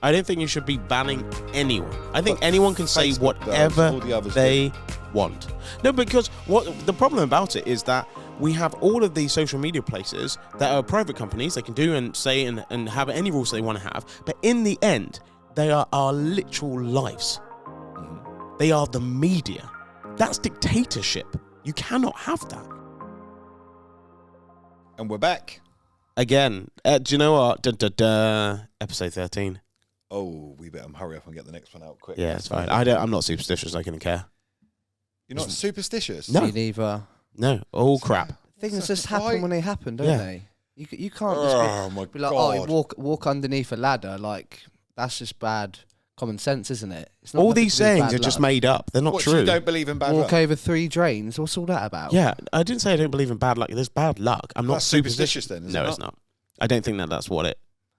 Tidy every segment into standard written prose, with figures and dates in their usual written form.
I don't think you should be banning anyone. I think anyone can say whatever they want. No, because what the problem about it is that we have all of these social media places that are private companies. They can do and say and have any rules they want to have. But in the end, they are our literal lives. They are the media. That's dictatorship. You cannot have that. And we're back. Again, do you know what? Episode 13. Oh, we better hurry up and get the next one out quick. Yeah, it's fine. I'm not superstitious. I couldn't care. You're not superstitious? No. Me neither. No, all crap. Things just happen when they happen, don't they? You can't just be like, God. walk underneath a ladder. Like, that's just bad common sense, isn't it? It's not All these sayings are just made up. They're not What, true. so you don't believe in bad luck? Walk over 3 drains. What's all that about? Yeah, I didn't say I don't believe in bad luck. There's bad luck. I'm not That's superstitious then, is it No, not? it's not. I don't think that's what it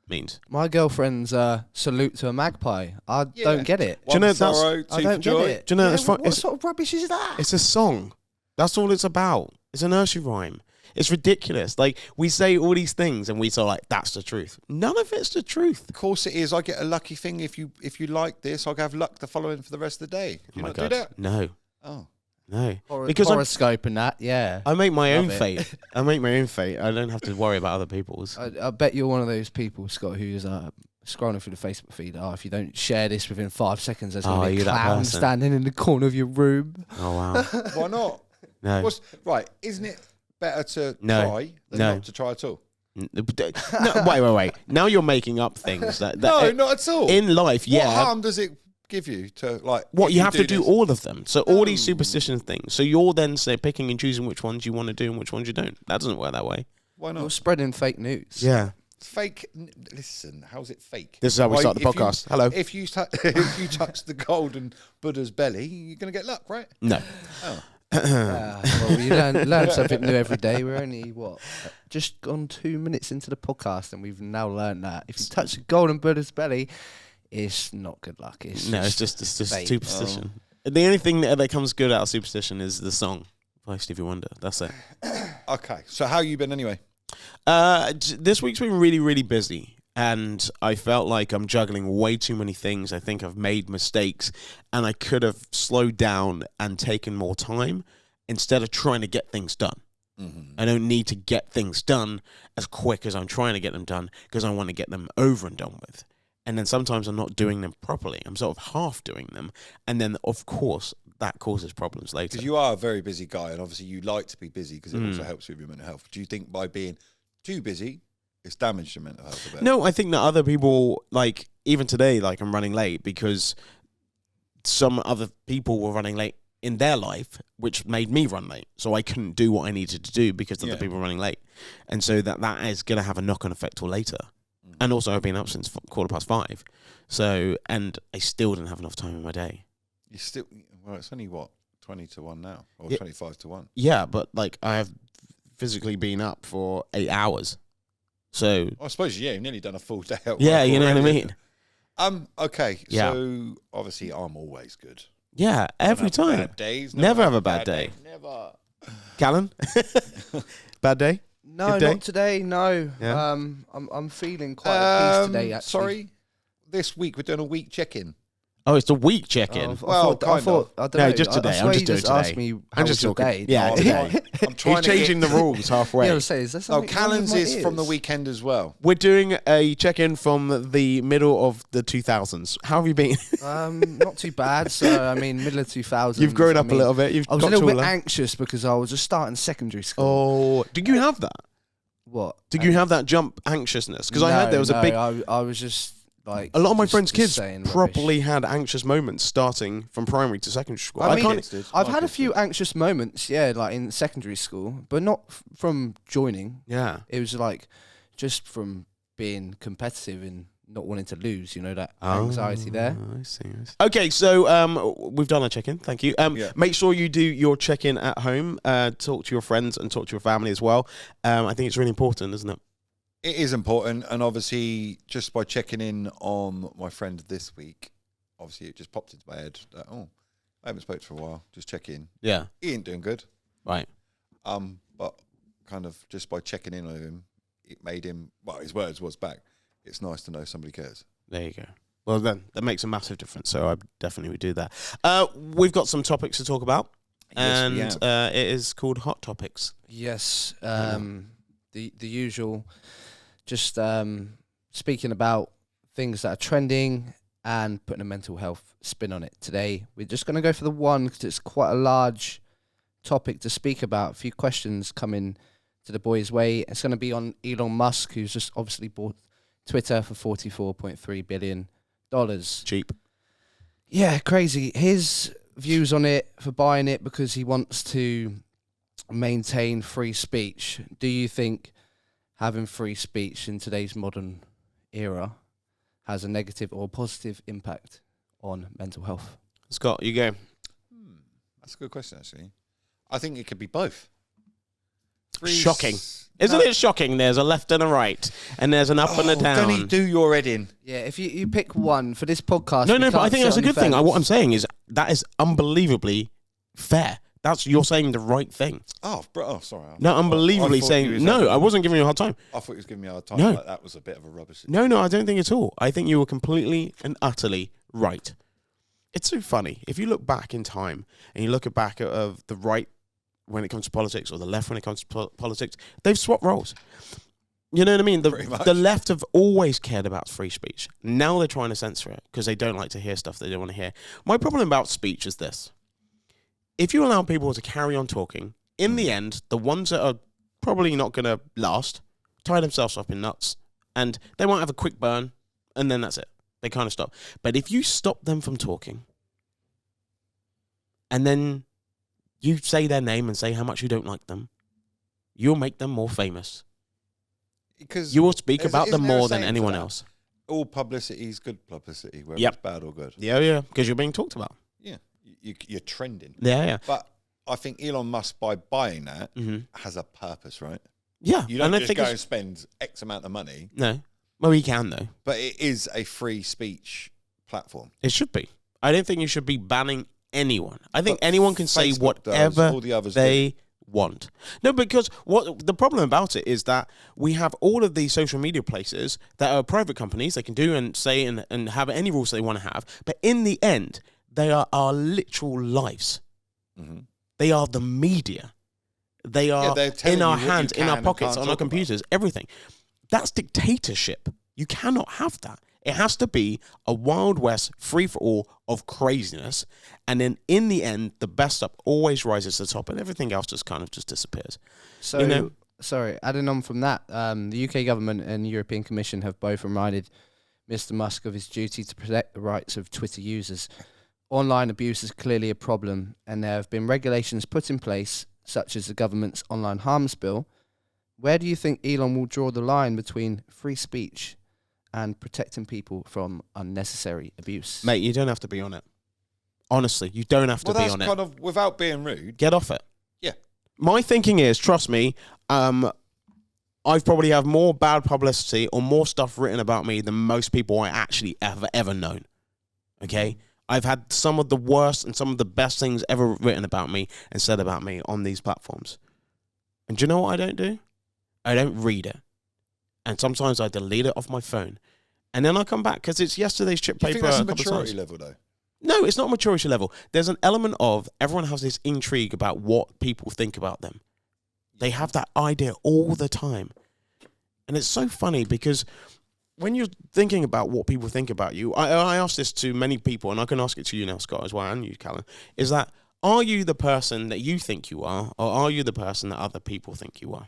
means. My girlfriend's salute to a magpie. I don't get it. Do you know One that's- sorrow, two I don't for joy. get it. Do you know Yeah, it's fun? what sort of rubbish is that? It's a song. That's all it's about. It's a nursery rhyme. It's ridiculous. Like, we say all these things and we say, like, that's the truth. None of it's the truth. Of course it is. I get a lucky thing if you like this. I'll have luck the following for the rest of the day. Do you not do that? No. Oh. No. Because horoscope and that, yeah. I make my own Love it. fate. I make my own fate. I don't have to worry about other people's. I bet you're one of those people, Scott, who's scrolling through the Facebook feed. Oh, if you don't share this within 5 seconds, there's going to be a clown standing in the corner of your room. Oh, wow. Why not? No. Right, isn't it better to try than not to try at all? No, wait. Now you're making up things. No, not at all. In life, yeah. What harm does it give you to, like... What, you have to do this? all of them. So all these superstition things. So you're then picking and choosing which ones you want to do and which ones you don't. That doesn't work that way. Why not? You're spreading fake news. Yeah. Fake... Listen, how's it fake? This is how we start the podcast. Hello. If you touch the golden Buddha's belly, you're going to get luck, right? No. Oh. Well, you learn something new every day. We're only, just gone 2 minutes into the podcast, and we've now learned that if you touch the golden Buddha's belly, it's not good luck. It's just superstition. The only thing that comes good out of superstition is the song by Stevie Wonder. That's it. Okay, so how you been anyway? This week's been really, really busy. And I felt like I'm juggling way too many things. I think I've made mistakes and I could have slowed down and taken more time instead of trying to get things done. Mm-hmm. I don't need to get things done as quick as I'm trying to get them done because I want to get them over and done with. And then sometimes I'm not doing them properly. I'm sort of half doing them. And then, of course, that causes problems later. Because you are a very busy guy and obviously you like to be busy because it also helps with your mental health. Do you think by being too busy, it's damaged your mental health a bit? No, I think that other people, like, even today, like, I'm running late because some other people were running late in their life, which made me run late. So I couldn't do what I needed to do because other people were running late. And so that is going to have a knock-on effect till later. And also, I've been up since 5:15. So, and I still didn't have enough time in my day. You still, well, it's only 20 to 1 now, or 25 to 1. Yeah, but, like, I have physically been up for 8 hours. So I suppose, you've nearly done a full day out. Yeah, you know what I mean? Okay, Yeah. so obviously I'm always good. Yeah, every time. Bad days. Never have a bad day. Never. Callan? Bad day? No, Good day? not today. No. Yeah. I'm feeling quite at peace today. Actually. Sorry, this week we're doing a week check-in. Oh, it's the week check-in. I Well, thought, I don't No, know. just today. I I'm swear just you doing just today. asked me how I'm was just your talking. day. Yeah, today. I'm trying He's to changing the rules halfway. Yeah, I was saying, is there something wrong with Callan's my is from the ears? weekend as well. We're doing a check-in from the middle of the 2000s. How have you been? Not too bad. So I mean, middle of 2000s. You've grown up a little bit. You've I was got a little bit taller. anxious because I was just starting secondary school. Oh, did you have that? What? Did you have that jump anxiousness? Because I heard there was a big... I was just like... A lot of my just- friends' just kids saying properly rubbish. had anxious moments starting from primary to secondary school. I mean, can't... I've had a few anxious moments, like in secondary school, but not from joining. Yeah. It was like just from being competitive and not wanting to lose, that anxiety there. I see. Okay, so we've done our check-in. Thank you. Make sure you do your check-in at home. Talk to your friends and talk to your family as well. I think it's really important, isn't it? It is important, and obviously, just by checking in on my friend this week, obviously it just popped into my head that, I haven't spoken for a while, just check in. Yeah. He ain't doing good. Right. But kind of just by checking in on him, it made him, his words was back, it's nice to know somebody cares. There you go. Well, then that makes a massive difference. So I definitely would do that. We've got some topics to talk about, Yes, we and have. it is called Hot Topics. Yes, the usual. Just speaking about things that are trending and putting a mental health spin on it. Today, we're just going to go for the one because it's quite a large topic to speak about. A few questions coming to the boys' way. It's going to be on Elon Musk, who's just obviously bought Twitter for $44.3 billion. Cheap. Yeah, crazy. His views on it for buying it because he wants to maintain free speech. Do you think having free speech in today's modern era has a negative or positive impact on mental health? Scott, you go. That's a good question, actually. I think it could be both. Shocking. Isn't it shocking? There's a left and a right, and there's an up and a down. Don't do your head in. Yeah, if you pick one for this podcast. No, but I think that's a good thing. What I'm saying is that is unbelievably fair. You're saying the right thing. Oh, sorry. No, unbelievably saying no. I wasn't giving you a hard time. I thought he was giving me a hard time. No. Like that was a bit of a rubbish. No, I don't think at all. I think you were completely and utterly right. It's so funny. If you look back in time and you look back of the right when it comes to politics or the left when it comes to politics, they've swapped roles. You know what I mean? The left have always cared about free speech. Now they're trying to censor it because they don't like to hear stuff they don't want to hear. My problem about speech is this. If you allow people to carry on talking, in the end, the ones that are probably not going to last tie themselves up in nuts, and they might have a quick burn, and then that's it. They kind of stop. But if you stop them from talking, and then you say their name and say how much you don't like them, you'll make them more famous. Because you will speak about them isn't there a more than saying anyone for that? else. All publicity is good publicity, whether Yep. it's bad or good. Yeah, because you're being talked about. Yeah, you're trending. Yeah. But I think Elon Musk, by buying that, Mm-hmm. has a purpose, right? Yeah. You don't and I just think go and spend X amount of money. No. Well, he can, though. But it is a free speech platform. It should be. I don't think you should be banning anyone. I think But anyone can say Facebook does, whatever all the others they want. No, because what the problem about it is that we have all of these social media places that are private companies. They can do and say and have any rules they want to have. But in the end, they are our literal lives. Mm-hmm. They are the media. They are they're telling in our you what you hands, in can our and pockets, can't on our talk about. computers, everything. That's dictatorship. You cannot have that. It has to be a Wild West free-for-all of craziness. And then in the end, the best stuff always rises to the top and everything else just kind of just disappears. So, You know? sorry, adding on from that, the UK government and European Commission have both reminded Mr. Musk of his duty to protect the rights of Twitter users. Online abuse is clearly a problem, and there have been regulations put in place, such as the government's online harms bill. Where do you think Elon will draw the line between free speech and protecting people from unnecessary abuse? Mate, you don't have to be on it. Honestly, you don't have to be that's on kind it. of, without being rude. Get off it. Yeah. My thinking is, trust me, I've probably have more bad publicity or more stuff written about me than most people I actually ever known. Okay? I've had some of the worst and some of the best things ever written about me and said about me on these platforms. And do you know what I don't do? I don't read it. And sometimes I delete it off my phone. And then I come back because it's yesterday's chip Do you paper. think that's a a couple of maturity times. level, though? No, it's not maturity level. There's an element of everyone has this intrigue about what people think about them. They have that idea all the time. And it's so funny because when you're thinking about what people think about you, I ask this to many people, and I can ask it to you now, Scott, as well, and you, Kalan, is that, are you the person that you think you are, or are you the person that other people think you are?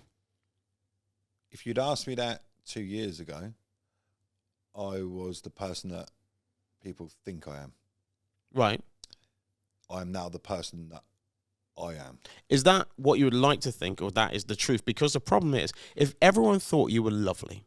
If you'd asked me that 2 years ago, I was the person that people think I am. Right. I'm now the person that I am. Is that what you would like to think, or that is the truth? Because the problem is, if everyone thought you were lovely,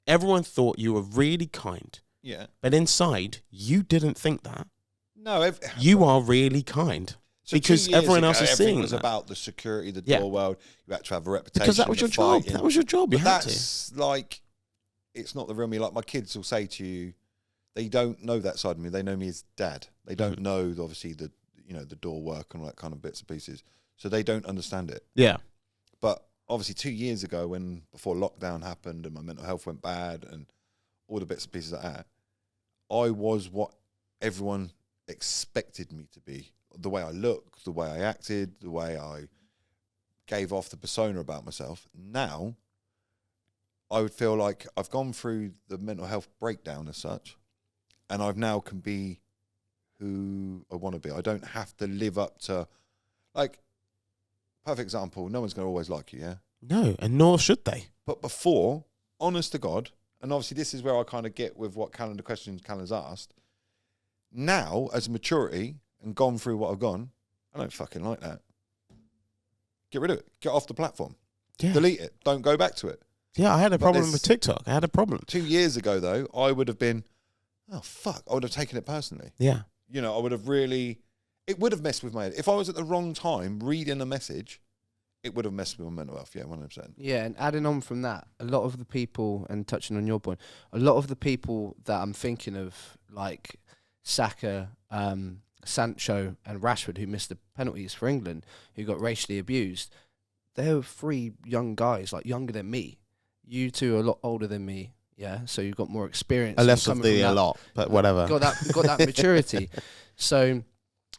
everyone thought you were really kind, Yeah. but inside, you didn't think that, No. you are really kind. So because 2 years everyone ago, else is everything seeing was that. about the security, the Yeah. door world. You had to have a reputation. Because that was your the job. fighting. That was your job. You But had to. that's like, it's not the real me. Like my kids will say to you, they don't know that side of me. They know me as dad. They don't know obviously the the door work and all that kind of bits and pieces. So they don't understand it. Yeah. But obviously 2 years ago, before lockdown happened and my mental health went bad and all the bits and pieces like that, I was what everyone expected me to be. The way I looked, the way I acted, the way I gave off the persona about myself. Now, I would feel like I've gone through the mental health breakdown as such, and I've now can be who I want to be. I don't have to live up to, like, perfect example, no one's going to always like you, yeah? No, and nor should they. But before, honest to God, and obviously this is where I kind of get with what the questions Kalan's asked, now, as maturity, and gone through what I've gone, I don't fucking like that. Get rid of it. Get off the platform. Yeah. Delete it. Don't go back to it. Yeah, I had a problem there's- with TikTok. I had a problem. 2 years ago, though, I would have been, oh, fuck. I would have taken it personally. Yeah. You know, I would have really, it would have messed with my head. If I was at the wrong time reading a message, it would have messed with my mental health. Yeah, 100%. Yeah, and adding on from that, a lot of the people, and touching on your point, a lot of the people that I'm thinking of, like Saka, Sancho and Rashford, who missed the penalties for England, who got racially abused, they were 3 young guys, like younger than me. You two are a lot older than me, yeah, so you've got more experience. I left and of coming the from a that- lot, but whatever. got that maturity. So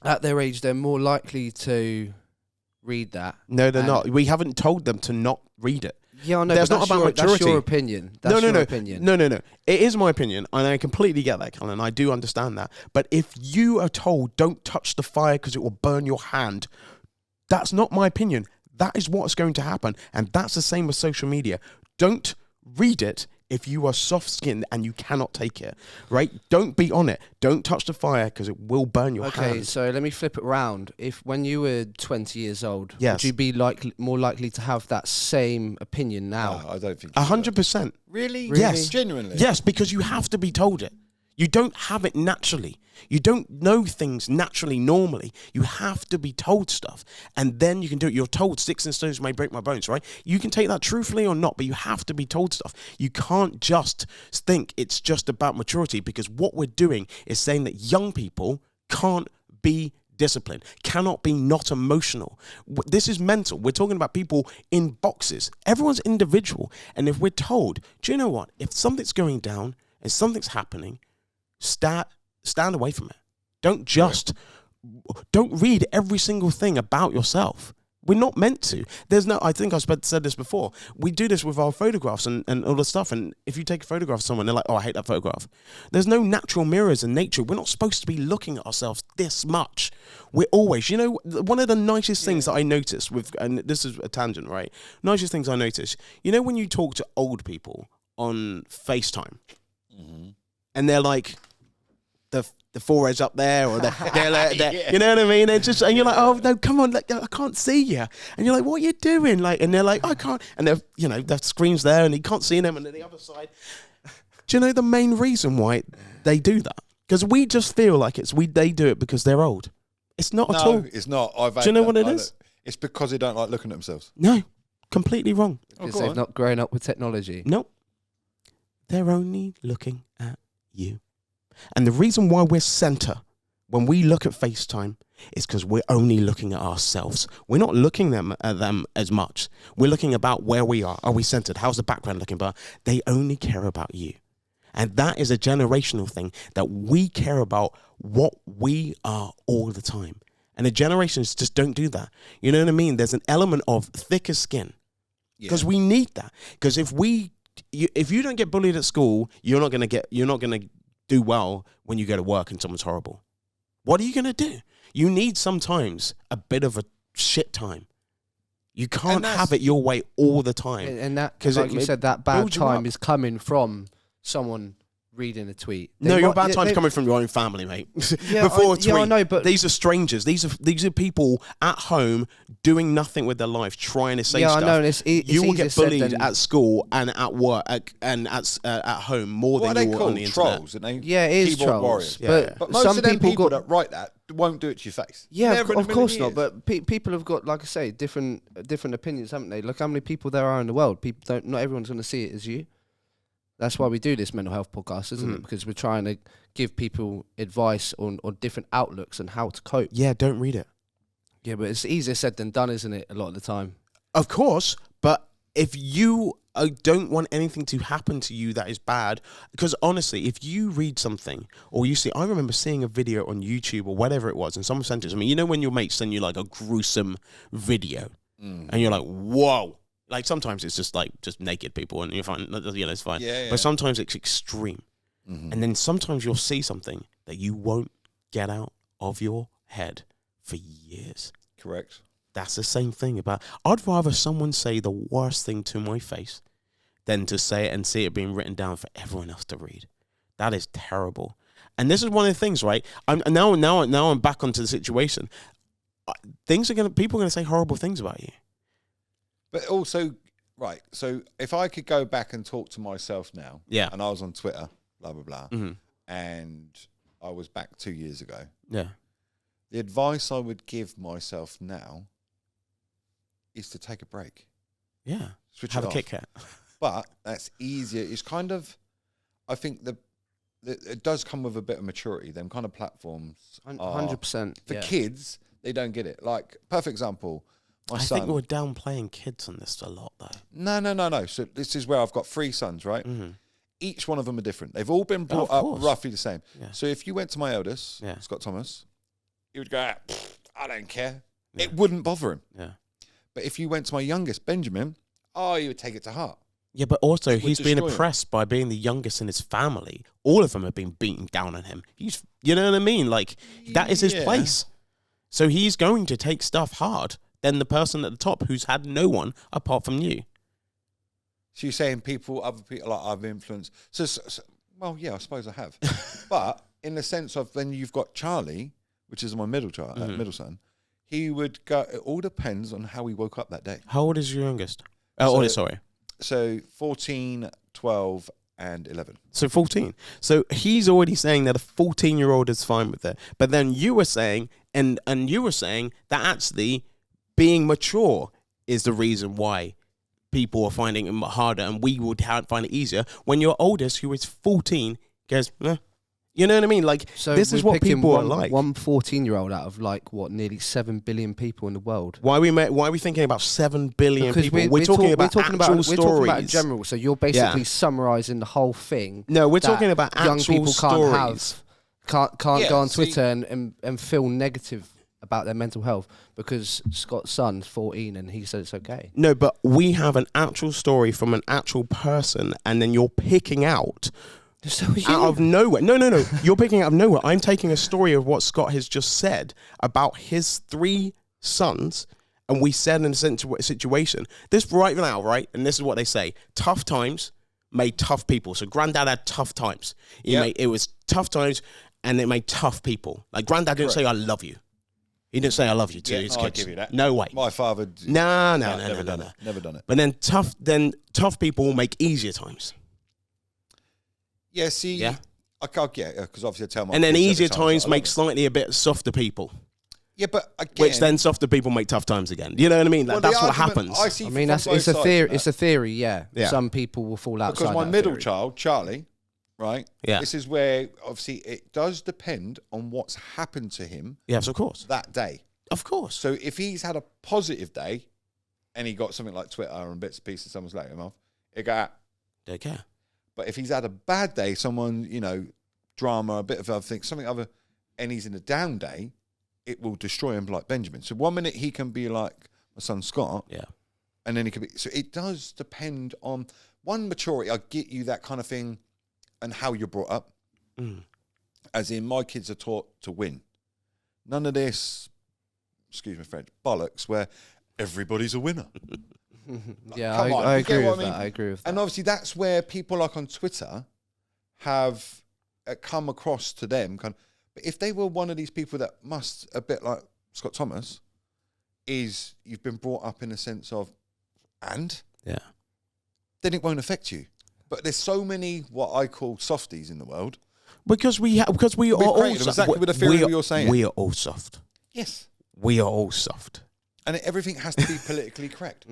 at their age, they're more likely to read that. No, they're and- not. We haven't told them to not read it. Yeah, I know. There's but not that's about your, That's maturity. your opinion. That's your opinion. No. It is my opinion, and I completely get that, Kalan. I do understand that. But if you are told, don't touch the fire because it will burn your hand, that's not my opinion. That is what's going to happen. And that's the same with social media. Don't read it if you are soft-skinned and you cannot take it, right? Don't be on it. Don't touch the fire because it will burn your Okay, hand. so let me flip it around. If when you were 20 years old, Yes. would you be more likely to have that same opinion now? No, I don't think 100%. Really? Yes. Genuinely? Yes, because you have to be told it. You don't have it naturally. You don't know things naturally, normally. You have to be told stuff. And then you can do it. You're told sticks and stones may break my bones, right? You can take that truthfully or not, but you have to be told stuff. You can't just think it's just about maturity, because what we're doing is saying that young people can't be disciplined, cannot be not emotional. This is mental. We're talking about people in boxes. Everyone's individual. And if we're told, do you know what? If something's going down and something's happening, stand away from it. Don't read every single thing about yourself. We're not meant to. I think I said this before. We do this with our photographs and all the stuff. And if you take a photograph of someone, they're like, oh, I hate that photograph. There's no natural mirrors in nature. We're not supposed to be looking at ourselves this much. We're always, one of the nicest things that I noticed and this is a tangent, right? Nicest things I noticed, when you talk to old people on FaceTime, and they're like, the forehead's up there, or they're like, you know what I mean? They're just, and you're like, oh no, come on, I can't see you. And you're like, what are you doing? And they're like, I can't. And they're, their screen's there, and you can't see them. And then the other side. Do you know the main reason why they do that? Because we just feel like they do it because they're old. It's not at all. No, it's not. Do you know what it is? It's because they don't like looking at themselves. No, completely wrong. Because they've not grown up with technology. Nope. They're only looking at you. And the reason why we're center when we look at FaceTime is because we're only looking at ourselves. We're not looking at them as much. We're looking about where we are. Are we centered? How's the background looking? But they only care about you. And that is a generational thing, that we care about what we are all the time. And the generations just don't do that. You know what I mean? There's an element of thicker skin, because we need that. Because if you don't get bullied at school, you're not going to do well when you go to work and someone's horrible. What are you going to do? You need sometimes a bit of a shit time. You can't have it your way all the time. And that, because like you said, that bad time is coming from someone reading a tweet. Your bad time's coming from your own family, mate. Before a tweet. I know, but these are strangers. These are people at home doing nothing with their life, trying to say stuff. I know. And it's you will get bullied at school and at work and at home more than you will on the internet. Trolls, aren't they? Yeah, it is Keyboard trolls. warriors. But most some of them people got, that write that won't do it to your face. Yeah, Never in a of course million not. years. But people have got, like I say, different opinions, haven't they? Look how many people there are in the world. Not everyone's going to see it as you. That's why we do this mental health podcast, isn't it? Because we're trying to give people advice on different outlooks and how to cope. Yeah, don't read it. Yeah, but it's easier said than done, isn't it? A lot of the time. Of course, but if you I don't want anything to happen to you that is bad. Because honestly, if you read something or you see, I remember seeing a video on YouTube or whatever it was, and someone sent it to me. You know when your mates send you like a gruesome video, and you're like, whoa. Like sometimes it's just like just naked people, and you're fine. You know, it's fine. Yeah. But sometimes it's extreme, and then sometimes you'll see something that you won't get out of your head for years. Correct. That's the same thing about. I'd rather someone say the worst thing to my face than to say it and see it being written down for everyone else to read. That is terrible. And this is one of the things, right? Now I'm back onto the situation. People are gonna say horrible things about you. But also, right, so if I could go back and talk to myself now, Yeah. and I was on Twitter, blah, blah, blah, Mm-hmm. and I was back 2 years ago, Yeah. the advice I would give myself now is to take a break. Yeah. Switch Have it a off. Kit Kat. But that's easier. It's kind of, I think it does come with a bit of maturity. Them kind of platforms are, 100%. for yeah. kids, they don't get it. Like, perfect example, my I son. think we're downplaying kids on this a lot, though. No. So this is where I've got 3 sons, right? Mm-hmm. Each one of them are different. They've all been brought of up course. roughly the same. Yeah. So if you went to my eldest, Yeah. Scott Thomas, he would go, I don't care. Yeah. It wouldn't bother him. Yeah. But if you went to my youngest, Benjamin, you would take it to heart. Yeah, but also Would he's been destroy him. oppressed by being the youngest in his family. All of them have been beaten down on him. You know what I mean? Like, that is his Yeah. place. So he's going to take stuff hard than the person at the top who's had no one apart from you. So you're saying other people like I've influenced. So, well, yeah, I suppose I have. But in the sense of when you've got Charlie, which is my middle child, middle son, he would go. It all depends on how he woke up that day. How old is your youngest? Sorry. So 14, 12, and 11. So 14. So he's already saying that a 14-year-old is fine with it. But then you were saying, and you were saying that actually being mature is the reason why people are finding it harder and we would find it easier when your oldest, who is 14, goes, you know what I mean? Like, So this is we're what picking people one, are like. One 14-year-old out of nearly 7 billion people in the world. Why are we thinking about 7 billion Because people? We're talking about actual stories. We're talking about general. So you're basically summarising the whole thing. No, we're that talking about young actual people stories. can't Yeah, go on see- Twitter and feel negative about their mental health because Scott's son's 14 and he said it's okay. No, but we have an actual story from an actual person, and then you're picking out So are you. out of nowhere. No. You're picking out of nowhere. I'm taking a story of what Scott has just said about his 3 sons, and we said in a situation, this right now, right? And this is what they say: tough times made tough people. So Granddad had tough times. It was tough times, and it made tough people. Like Granddad didn't say "I love you." He didn't say "I love you" to his I'll kids. give you that. No way. My father. No. Never done it. But then tough people make easier times. Yeah, see, Yeah. I can't get it because obviously I tell my And then kids every easier time, times I love make it. slightly a bit softer people, Yeah, but again, which then softer people make tough times again. You know what I mean? well, Like, that's the what argument happens. I see I mean, from it's both a sides theory. of that. It's a theory, yeah. Yeah. Some people will fall outside Because my that middle theory. child, Charlie, right? Yeah. This is where obviously it does depend on what's happened to him Yes, of course. that day. Of course. So if he's had a positive day and he got something like Twitter and bits and pieces, someone's letting him off, it go out. Don't care. But if he's had a bad day, someone, drama, a bit of other things, something other, and he's in a down day, it will destroy him like Benjamin. So 1 minute he can be like my son Scott, Yeah. and then he can be. So it does depend on maturity. I get you that kind of thing, and how you're brought up. Mm. As in, my kids are taught to win. None of this, excuse me, French, bollocks where everybody's a winner. Yeah, Come on, I you get agree what with I that. mean? I agree with that. And obviously, that's where people like on Twitter have come across to them. But if they were one of these people that must, a bit like Scott Thomas, is you've been brought up in a sense of, and Yeah. then it won't affect you. But there's so many what I call softies in the world. Because we are all created them exactly with the theory you're saying. We are all soft. Yes. We are all soft. And everything has to be politically correct.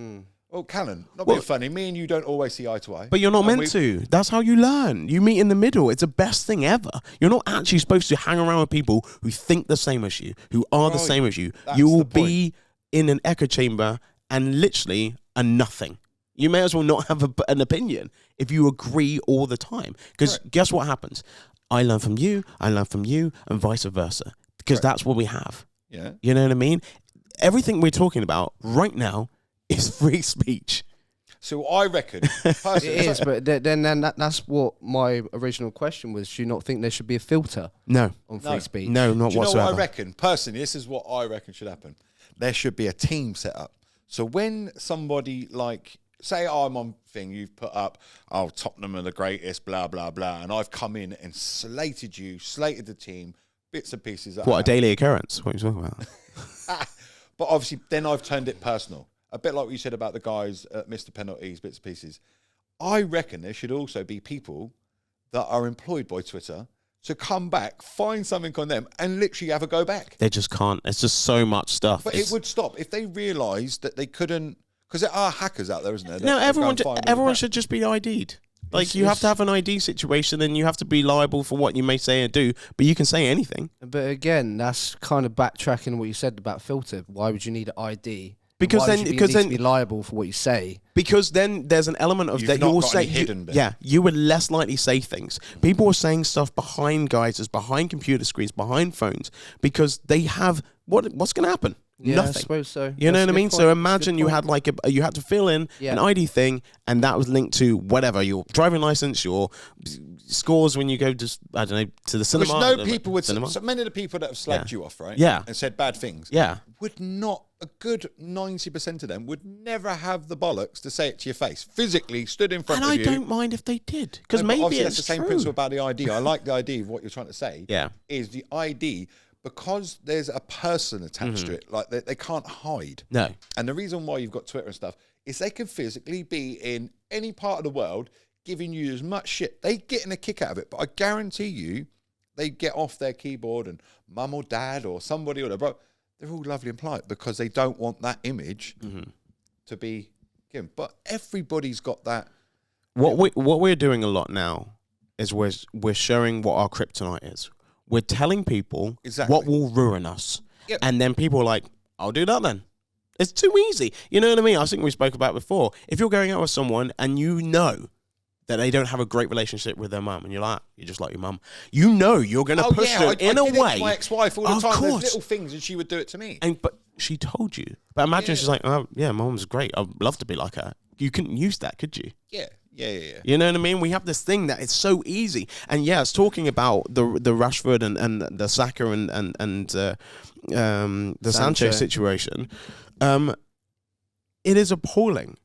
Well, Kalan, not Well- being funny, me and you don't always see eye to eye. But you're not And meant to. That's how you learn. You meet in the middle. It's the best thing ever. You're not actually supposed to hang around with people who think the same as you, who are the Right. same as you. That's You will the point. be in an echo chamber and literally a nothing. You may as well not have an opinion if you agree all the time. Because guess what happens? I learn from you, and vice versa. Because that's what we have. Yeah. You know what I mean? Everything we're talking about right now is free speech. So I reckon, it is, but then that's what my original question was. Do you not think there should be a filter? No. On free speech? No, not Do you whatsoever. know what I reckon? Personally, this is what I reckon should happen. There should be a team set up. So when somebody like, say I'm on thing, you've put up, oh, Tottenham are the greatest, blah, blah, blah, and I've come in and slated the team, bits and pieces. What, a daily occurrence? What are you talking about? But obviously, then I've turned it personal. A bit like what you said about the guys at Mr. Penalties, bits and pieces. I reckon there should also be people that are employed by Twitter to come back, find something on them, and literally have a go back. They just can't. It's just so much stuff. But it would stop if they realised that they couldn't, because there are hackers out there, isn't there? No, everyone should just be ID'd. Like, you have to have an ID situation, and you have to be liable for what you may say and do, but you can say anything. But again, that's kind of backtracking what you said about filter. Why would you need an ID? Because then be liable for what you say. Because then there's an element of that you will say, you would less likely say things. People are saying stuff behind guises, behind computer screens, behind phones, because they have what's going to happen? Yeah, Nothing. I suppose so. You know what I mean? So imagine you had like you had to fill in an ID thing, and that was linked to whatever, your driving license, your scores when you go to, I don't know, to the cinema. Which people would, so many of the people that have slagged you off, right? Yeah. And said bad things. Yeah. Would not, a good 90% of them would never have the bollocks to say it to your face. Physically stood in front of you. And I don't mind if they did, because maybe obviously it's that's the same principle about the ID. I like the ID of what you're trying to say. Yeah. Is the ID, because there's a person attached to it, like they can't hide. No. And the reason why you've got Twitter and stuff is they can physically be in any part of the world giving you as much shit. They getting a kick out of it, but I guarantee you they get off their keyboard and mum or dad or somebody or their bro, they're all lovely and polite because they don't want that image to be given. But everybody's got that. What we're doing a lot now is we're showing what our kryptonite is. We're telling people what will ruin us. Yep. And then people are like, I'll do that then. It's too easy. You know what I mean? I think we spoke about before. If you're going out with someone and you know that they don't have a great relationship with their mum, and you're just like your mum, you know you're going to push her in a way. I did it to my ex-wife all the time. Course. There's little things, and she would do it to me. But she told you. But imagine she's like, oh, yeah, my mum's great. I'd love to be like her. You couldn't use that, could you? Yeah. You know what I mean? We have this thing that it's so easy. And yes, talking about the Rashford and the Saka and the Sancho situation, it is appalling.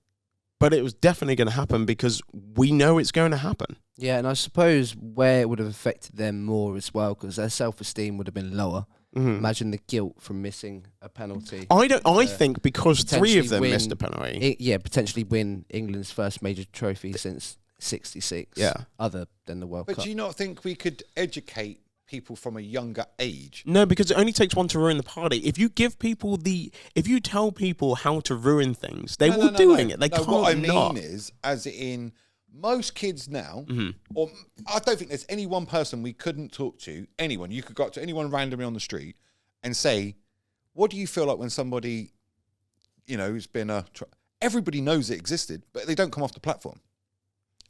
But it was definitely going to happen because we know it's going to happen. Yeah, and I suppose where it would have affected them more as well, because their self-esteem would have been lower. Mm-hmm. Imagine the guilt from missing a penalty. I think because 3 of them missed a penalty. Potentially win England's first major trophy since '66. Yeah, other than the World Cup. But do you not think we could educate people from a younger age? No, because it only takes one to ruin the party. If you give people if you tell people how to ruin things, they will doing it. They can't not. What I mean is, as in most kids now, or I don't think there's any one person we couldn't talk to, anyone. You could go up to anyone randomly on the street and say, what do you feel like when somebody, who's been everybody knows it existed, but they don't come off the platform.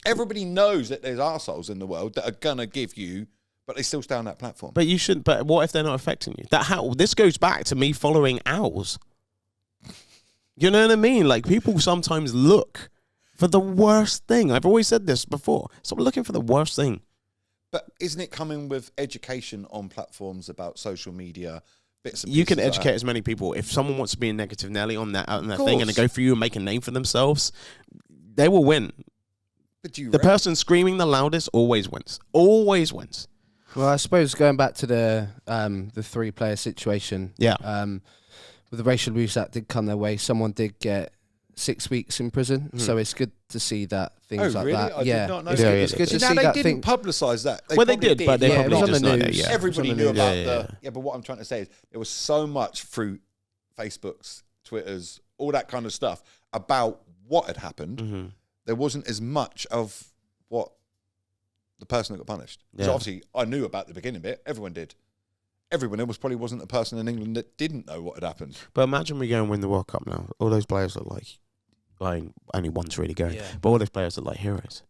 Everybody knows that there's arseholes in the world that are going to give you, but they still stay on that platform. But you shouldn't. But what if they're not affecting you? This goes back to me following owls. You know what I mean? Like, people sometimes look for the worst thing. I've always said this before. Stop looking for the worst thing. But isn't it coming with education on platforms about social media? Bits and you can pieces educate as many people. If someone wants to be a negative Nelly on that thing and go for you and make a name for themselves, they will win. But the person screaming the loudest always wins. Always wins. Well, I suppose going back to the 3-player situation, with the racial abuse that did come their way, someone did get 6 weeks in prison. So it's good to see that things like that. I did not know. It's good to see they that didn't publicise that. They did, but they probably it was just on the news. Everybody knew about but what I'm trying to say is there was so much through Facebooks, Twitters, all that kind of stuff about what had happened. Mm-hmm. There wasn't as much of what the person that got punished. Because obviously I knew about the beginning bit. Everyone did. Everyone. There probably wasn't a person in England that didn't know what had happened. But imagine we go and win the World Cup now. All those players are like, Well, only one's really going. Yeah. But all those players are like heroes.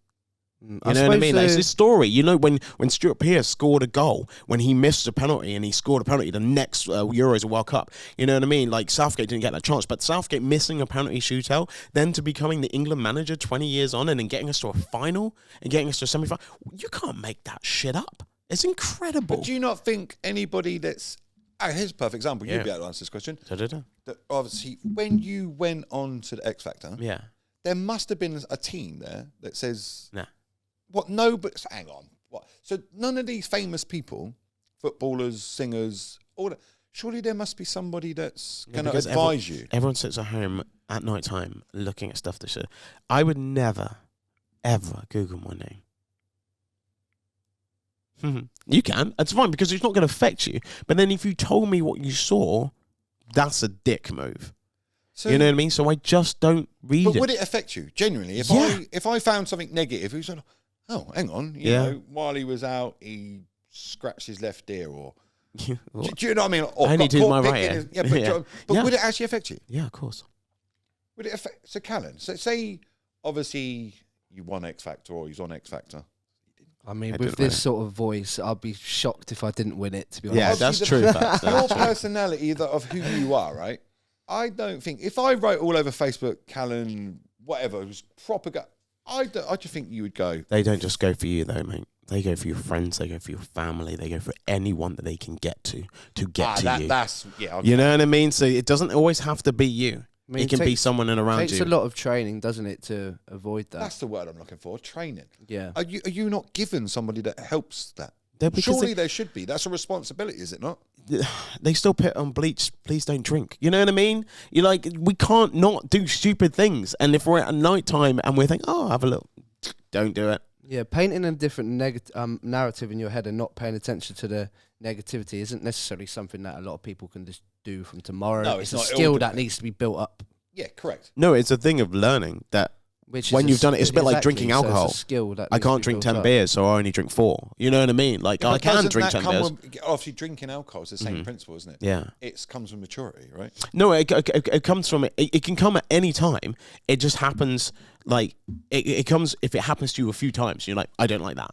Mm, You know what I mean? Like, it's this story. You know, when Stuart Pearce scored a goal, when he missed a penalty and he scored a penalty the next Euros or World Cup, you know what I mean? Like, Southgate didn't get that chance, but Southgate missing a penalty shootout, then to becoming the England manager 20 years on and then getting us to a final and getting us to a semi-final, you can't make that shit up. It's incredible. But do you not think anybody that's... here's a perfect example. You'd be able to answer this question. Da-da-da. That obviously, when you went on to the X Factor, Yeah. there must have been a team there that says... Nah. What? No, but hang on. What? So none of these famous people, footballers, singers, all that. Surely there must be somebody that's going to advise you. Everyone sits at home at night time looking at stuff to shit. I would never, ever Google my name. You can. It's fine because it's not going to affect you. But then if you told me what you saw, that's a dick move. So, you know what I mean? So I just don't read it. But would it affect you genuinely? If I found something negative, who's like, oh, hang on, you know, while he was out, he scratched his left ear, or do you know what I mean? Or I only do my right ear. But would it actually affect you? Yeah, of course. Would it affect? So, Kalan, so say obviously you won X Factor or he's on X Factor. I mean, with this sort of voice, I'd be shocked if I didn't win it, to be honest. Yeah, that's true. Your personality of who you are, right? I don't think... If I wrote all over Facebook, Kalan, whatever, it was proper... I just think you would go... They don't just go for you, though, mate. They go for your friends. They go for your family. They go for anyone that they can get to get to you. That's... Yeah, okay. You know what I mean? So it doesn't always have to be you. I mean, it can be someone in around you. It takes a lot of training, doesn't it, to avoid that? That's the word I'm looking for, training. Yeah. Are you not given somebody that helps that? Surely there should be. That's a responsibility, is it not? They still put on bleach, please don't drink. You know what I mean? You're like, we can't not do stupid things. And if we're at night time and we're thinking, oh, have a look, don't do it. Yeah, painting a different narrative in your head and not paying attention to the negativity isn't necessarily something that a lot of people can just do from tomorrow. No, it's a skill that needs to be built up. Yeah, correct. No, it's a thing of learning that when you've done it, it's a bit like drinking alcohol. It's a skill that I can't drink 10 beers, so I only drink 4. You know what I mean? Like, I can drink 10 beers. Obviously, drinking alcohol is the same principle, isn't it? Yeah. It comes from maturity, right? No, it comes from... It can come at any time. It just happens, like... It comes... If it happens to you a few times, you're like, I don't like that.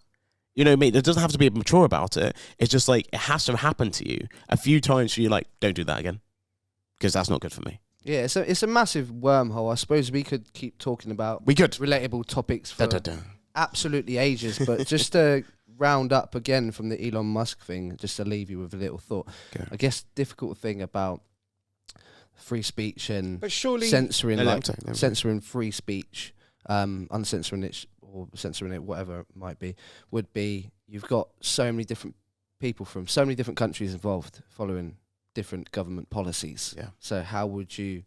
You know what I mean? It doesn't have to be mature about it. It's just like, it has to happen to you a few times so you're like, don't do that again. Because that's not good for me. Yeah, it's a massive wormhole. I suppose we could keep talking about relatable topics for absolutely ages, but just to round up again from the Elon Musk thing, just to leave you with a little thought. Okay. I guess difficult thing about free speech and censoring free speech, uncensoring it or censoring it, whatever it might be, would be you've got so many different people from so many different countries involved following different government policies. Yeah. So how would you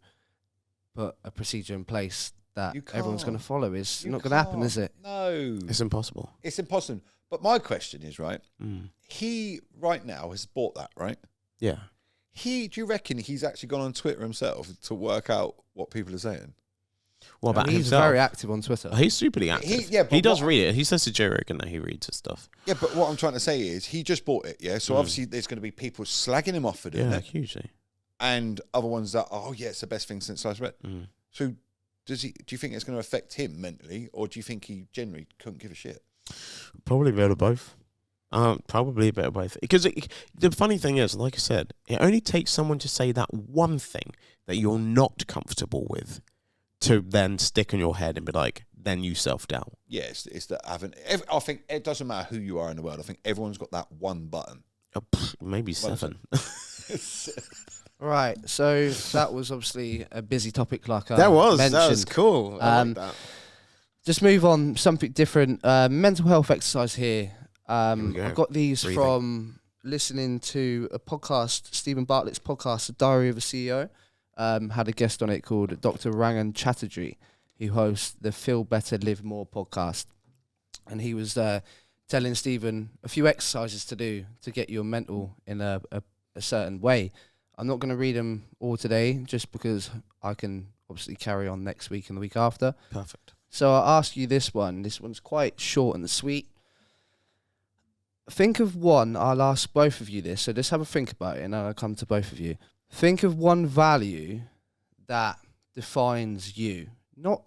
put a procedure in place that everyone's going to follow? It's not going to happen, is it? No. It's impossible. It's impossible. But my question is, right, he right now has bought that, right? Yeah. Do you reckon he's actually gone on Twitter himself to work out what people are saying? What about he's himself? very active on Twitter. He's superly active. He does read it. He says to Joe Rogan that he reads his stuff. Yeah, but what I'm trying to say is he just bought it, yeah? So obviously there's going to be people slagging him off for doing it. Hugely. And other ones that, it's the best thing since sliced bread. So do you think it's going to affect him mentally, or do you think he generally couldn't give a shit? Probably a bit of both. Probably a bit of both. Because the funny thing is, like I said, it only takes someone to say that one thing that you're not comfortable with to then stick on your head and be like, then you self-doubt. Yeah, it's that I think it doesn't matter who you are in the world. I think everyone's got that one button. Maybe 7. Right, so that was obviously a busy topic, like I mentioned. That was cool. I like that. Just move on, something different. Mental health exercise here. I got these from listening to a podcast, Stephen Bartlett's podcast, The Diary of a CEO. Had a guest on it called Dr. Rangan Chatterjee, who hosts the Feel Better, Live More podcast. And he was telling Stephen a few exercises to do to get your mental in a certain way. I'm not going to read them all today just because I can obviously carry on next week and the week after. Perfect. So I'll ask you this one. This one's quite short and sweet. Think of one. I'll ask both of you this. So just have a think about it and I'll come to both of you. Think of one value that defines you, not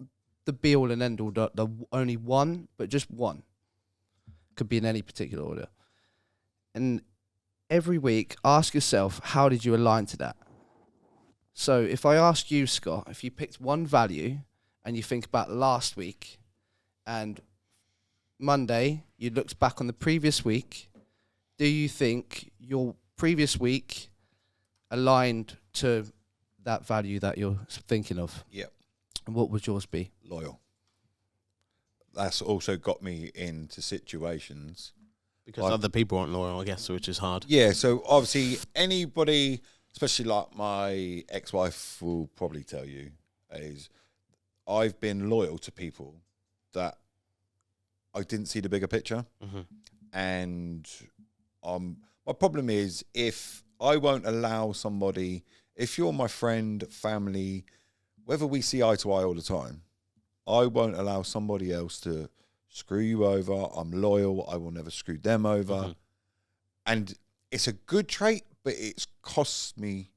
the be all and end all, the only one, but just one. Could be in any particular order. And every week, ask yourself, how did you align to that? So if I ask you, Scott, if you picked one value and you think about last week, and Monday you looked back on the previous week, do you think your previous week aligned to that value that you're thinking of? Yep. And what would yours be? Loyal. That's also got me into situations. Because other people aren't loyal, I guess, which is hard. Yeah, so obviously anybody, especially like my ex-wife will probably tell you, is I've been loyal to people that I didn't see the bigger picture. Mm-hmm. And my problem is if I won't allow somebody, if you're my friend, family, whether we see eye to eye all the time, I won't allow somebody else to screw you over. I'm loyal. I will never screw them over. Mm-hmm. And it's a good trait, but it's cost me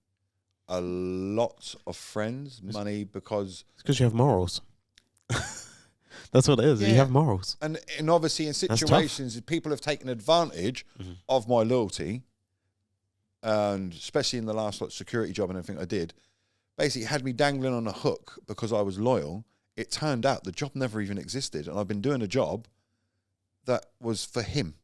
a lot of friends, money, because... It's because you have morals. That's what it is. Yeah. You have morals. And obviously in situations, people have taken advantage of my loyalty, and especially in the last security job and everything I did, basically had me dangling on a hook because I was loyal. It turned out the job never even existed, and I've been doing a job that was for him.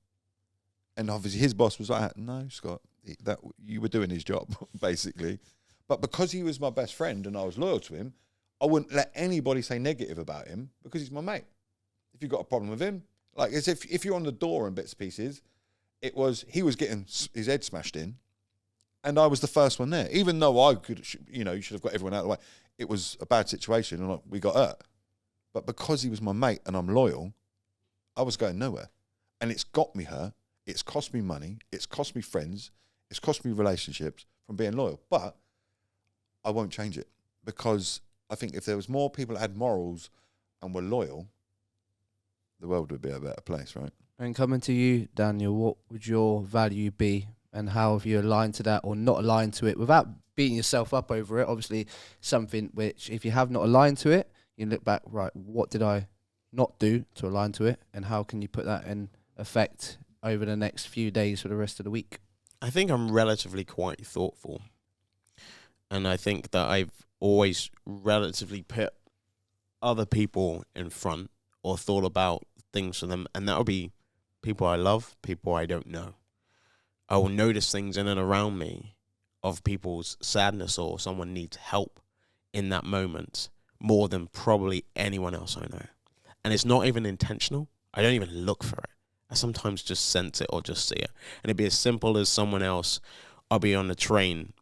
And obviously his boss was like, no, Scott, that you were doing his job, basically. But because he was my best friend and I was loyal to him, I wouldn't let anybody say negative about him because he's my mate. If you've got a problem with him, like as if you're on the door in bits and pieces, he was getting his head smashed in, and I was the first one there. Even though I could, you should have got everyone out of the way. It was a bad situation and we got hurt. But because he was my mate and I'm loyal, I was going nowhere. And it's got me hurt. It's cost me money. It's cost me friends. It's cost me relationships from being loyal. But I won't change it, because I think if there was more people that had morals and were loyal, the world would be a better place, right? And coming to you, Danyl, what would your value be, and how have you aligned to that or not aligned to it without beating yourself up over it? Obviously, something which, if you have not aligned to it, you look back, right, what did I not do to align to it, and how can you put that in effect over the next few days for the rest of the week? I think I'm relatively quite thoughtful. And I think that I've always relatively put other people in front or thought about things for them. And that would be people I love, people I don't know. I will notice things in and around me of people's sadness or someone needs help in that moment more than probably anyone else I know. And it's not even intentional. I don't even look for it. I sometimes just sense it or just see it. And it'd be as simple as someone else. I'll be on the train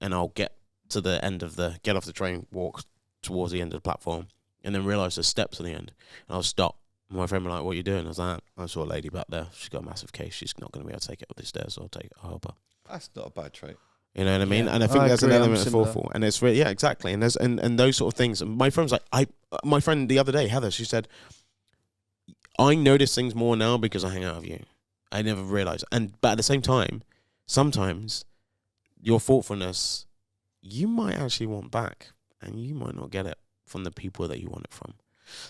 and I'll get off the train, walk towards the end of the platform, and then realise there's steps at the end. And I'll stop. My friend will be like, what are you doing? I was like, I saw a lady back there. She's got a massive case. She's not going to be able to take it up the stairs. I'll help her. That's not a bad trait. You know what I mean? Yeah, And I think there's an agree, element of thoughtful. And it's really, yeah, exactly. And there's and those sort of things. And my friend's like, my friend the other day, Heather, she said, I notice things more now because I hang out with you. I never realised. But at the same time, sometimes your thoughtfulness, you might actually want back, and you might not get it from the people that you want it from.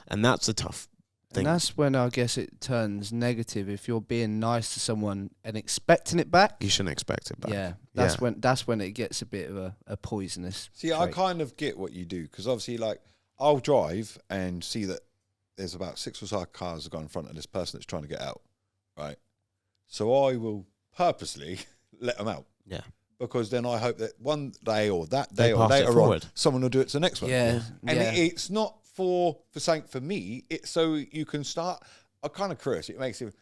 And that's a tough thing. And that's when I guess it turns negative. If you're being nice to someone and expecting it back, You shouldn't expect it back. yeah, that's when it gets a bit of a poisonous. See, I kind of get what you do, because obviously, like, I'll drive and see that there's about 6 or 7 cars that go in front of this person that's trying to get out, right? So I will purposely let them out. Yeah. Because then I hope that one day or that They day or pass it later on, forward. someone will do it to the next one. Yeah, And yeah. it's not for something for me. It's so you can start. I'm kind of curious. It makes it.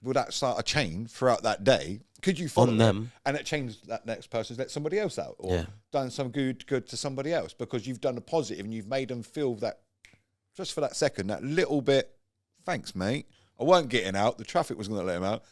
Would that start a chain throughout that day? Could you follow On them. and it changed that next person's let somebody else out, or Yeah. done some good to somebody else because you've done a positive and you've made them feel that just for that second, that little bit. Thanks, mate. I weren't getting out. The traffic was going to let him out.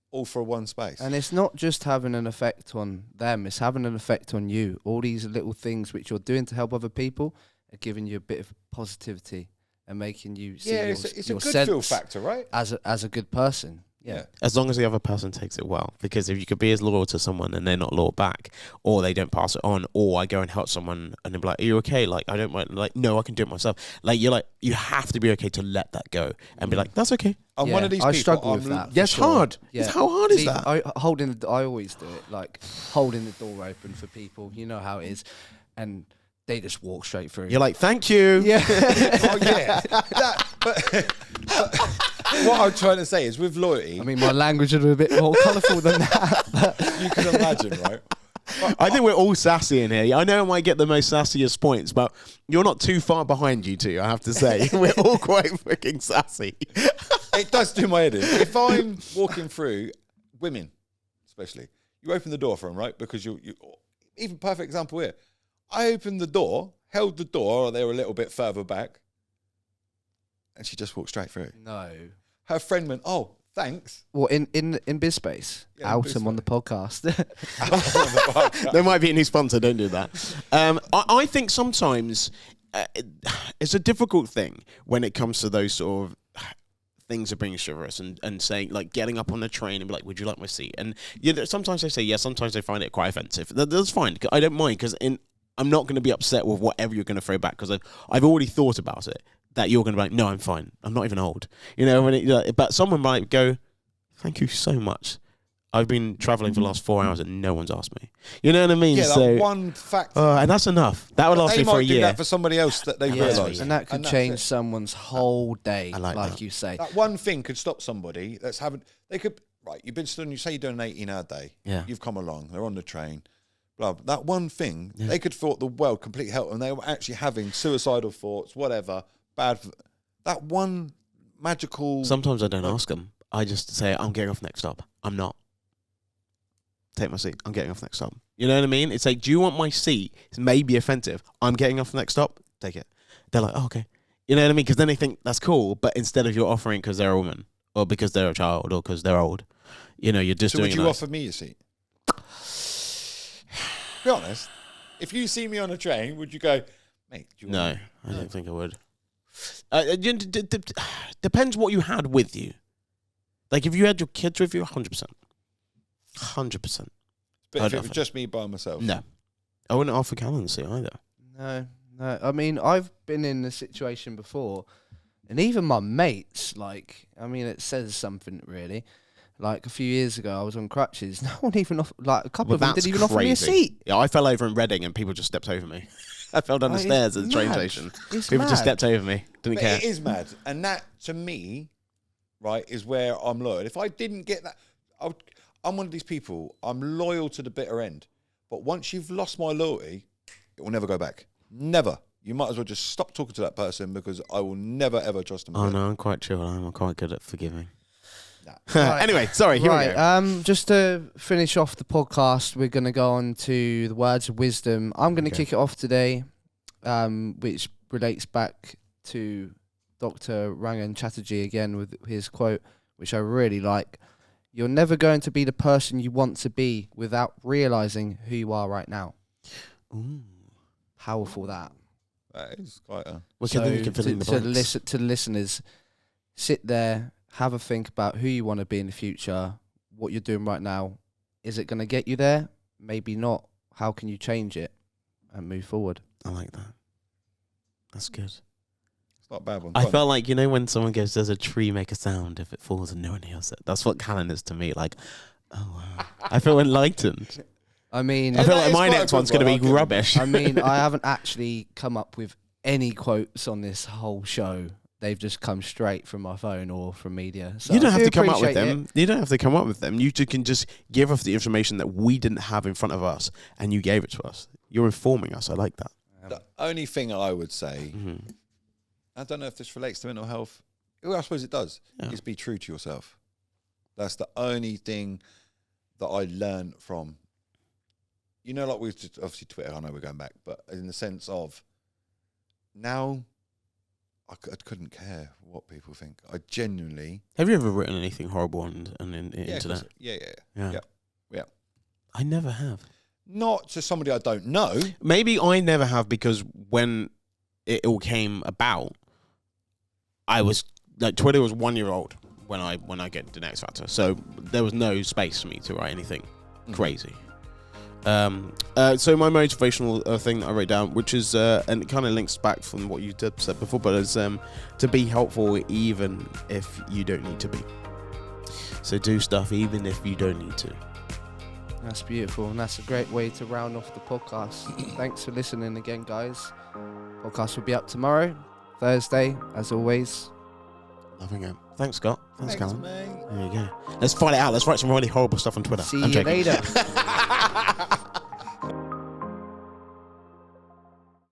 All for one space. And it's not just having an effect on them, it's having an effect on you. All these little things which you're doing to help other people are giving you a bit of positivity and making you see it's a good sense feel factor, right? as a good person. Yeah. As long as the other person takes it well. Because if you could be as loyal to someone and they're not loyal back, or they don't pass it on, or I go and help someone and they're like, are you okay? Like, I don't mind. Like, no, I can do it myself. Like, you have to be okay to let that go and be like, that's okay. I'm one of these I people. struggle with that. Yes, for sure. hard. Yeah. It's how hard is that? I always do it, like holding the door open for people. You know how it is, and they just walk straight through. You're like, thank you. Yeah. Oh yeah. But what I'm trying to say is, with loyalty, I mean, my language would be a bit more colourful than that. But you can imagine, right? I think we're all sassy in here. I know I might get the most sassiest points, but you're not too far behind you two, I have to say. We're all quite freaking sassy. It does do my head in. If I'm walking through, women especially, you open the door for them, right? Because you even perfect example here. I opened the door, held the door, or they were a little bit further back, and she just walked straight through. no. Her friend went, "Oh, thanks." Well, in BizSpace, Yeah, in out them on the podcast. There might be a new sponsor, don't do that. I think sometimes it's a difficult thing when it comes to those sort of things of being chivalrous and saying, like, getting up on the train and be like, would you like my seat? And sometimes they say yes, sometimes they find it quite offensive. That's fine. I don't mind, because I'm not going to be upset with whatever you're going to throw back, because I've already thought about it, that you're going to be like, no, I'm fine. I'm not even old. But someone might go, thank you so much. I've been travelling for the last 4 hours and no one's asked me. You know what I mean? Yeah, so, that one fact. and that's enough. That would last They me for a might do year. that for somebody else that they Yeah, realise. and that could that's change it. someone's whole day, I like that. you say. That one thing could stop somebody that's having. They could, right? You've been stood. You say you're doing an 18-hour day. Yeah. You've come along. They're on the train. Blah. That one thing, they could thought the world complete help, and they were actually having suicidal thoughts, whatever. Bad. That one magical. Sometimes I don't ask them. I just say, I'm getting off next stop. I'm not. Take my seat. I'm getting off next stop. You know what I mean? It's like, do you want my seat? It may be offensive. I'm getting off next stop. Take it. They're like, oh, okay. You know what I mean? Because then they think that's cool. But instead of you're offering because they're a woman, or because they're a child, or because they're old, you're just So doing would you it. offer me a seat? Be honest. If you see me on a train, would you go, mate? Do you No, want I don't think I would. Depends what you had with you. Like, if you had your kids with you, 100%. 100%. But I'd if it offer. was just me by myself, No. I wouldn't offer Kalan a seat either. No. I mean, I've been in a situation before, and even my mates, it says something really. Like a few years ago, I was on crutches. No one even a couple of them didn't even offer me a seat. Yeah, I fell over in Reading and people just stepped over me. I fell down the It's stairs at the train mad. station. It's People just mad. stepped over me. Didn't But care. it is mad, and that to me, right, is where I'm loyal. If I didn't get that, I'm one of these people. I'm loyal to the bitter end. But once you've lost my loyalty, it will never go back. Never. You might as well just stop talking to that person, because I will never ever trust them. Oh again. no, I'm quite chill. I'm quite good at forgiving. Nah. Anyway, sorry. Here we go. Right, just to finish off the podcast, we're going to go on to the words of wisdom. I'm going to kick it off today, which relates back to Dr. Rangan Chatterjee again with his quote, which I really like. You're never going to be the person you want to be without realizing who you are right now. Ooh. Powerful that. That is quite a. Well, then you can fill in the blanks. To the listeners, sit there, have a think about who you want to be in the future, what you're doing right now. Is it going to get you there? Maybe not. How can you change it and move forward? I like that. That's good. It's not a bad one. I Go on. felt like, when someone goes, does a tree make a sound if it falls and no one hears it? That's what Kalan is to me. Like, oh, wow. I feel enlightened. I mean, I feel that like is my quite a next good one's going to one, be I'll give it. rubbish. I mean, I haven't actually come up with any quotes on this whole show. They've just come straight from my phone or from media. So You don't I have do to come up with appreciate them. You don't have to come up with them. You can just give us the information that we didn't have in front of us, and you gave it to us. You're informing us. I like that. The only thing I would say, Mm-hmm. I don't know if this relates to mental health. Well, I suppose it does. Yeah. Is be true to yourself. That's the only thing that I learned from. Like we just obviously Twitter. I know we're going back, but in the sense of now, I couldn't care what people think. I genuinely. Have you ever written anything horrible on the Yeah, internet? yeah. I never have. Not to somebody I don't know. Maybe I never have, because when it all came about, I was like, Twitter was 1 year old when I get to the X Factor. So there was no space for me to write anything crazy. So my motivational thing that I wrote down, which is and it kind of links back from what you said before, but it's to be helpful even if you don't need to be. So do stuff even if you don't need to. That's beautiful, and that's a great way to round off the podcast. Thanks for listening again, guys. Podcast will be up tomorrow, Thursday, as always. Loving it. Thanks, Scott. Thanks, Kalan. mate. There you go. Let's fight it out. Let's write some really horrible stuff on Twitter. See I'm you joking. later.